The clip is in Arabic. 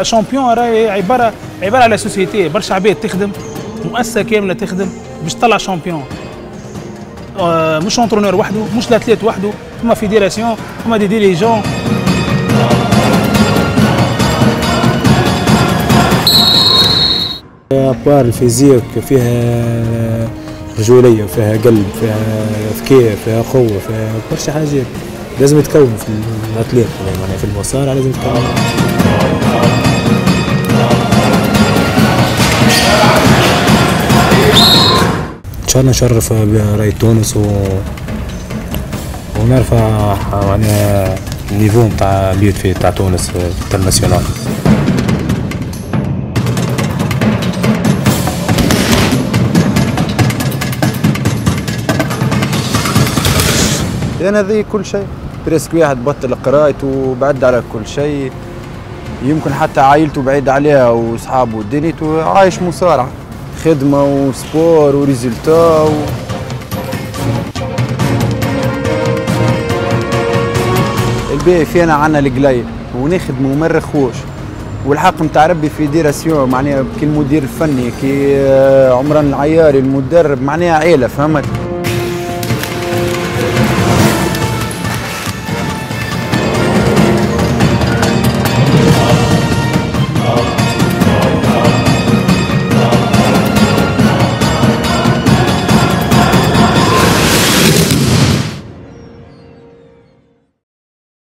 شامبيون راهي عباره على سوسيتي، برشا عباد تخدم، مؤسسه كامله تخدم باش تطلع شامبيون. مش اونترونور وحده، مش الاتليت وحده، فما فيديراسيون، فما دي ديريجون. ابار الفيزيك فيها رجوليه، فيها قلب، فيها تفكير، فيها قوه، فيها برشا حاجات لازم تكون في الاتليت، يعني في المصارعه لازم تكون. ان شاء الله نشرف براية تونس ونرفع معناها النيفو نتاع اليوت في تاع تونس انترناسيونال. انا ذي كل شيء بريسك، واحد بطل قرايته وبعد على كل شيء، يمكن حتى عائلته بعيد عليها واصحابه ودنيته، عايش مصارعه، خدمه وسبور وريزلتا الباقي فينا عنا القليل ونخدموا وما نرخوش، والحق نتاع ربي فيديراسيون معناها كي المدير الفني كي عمران العياري المدرب معناها عيله، فهمت.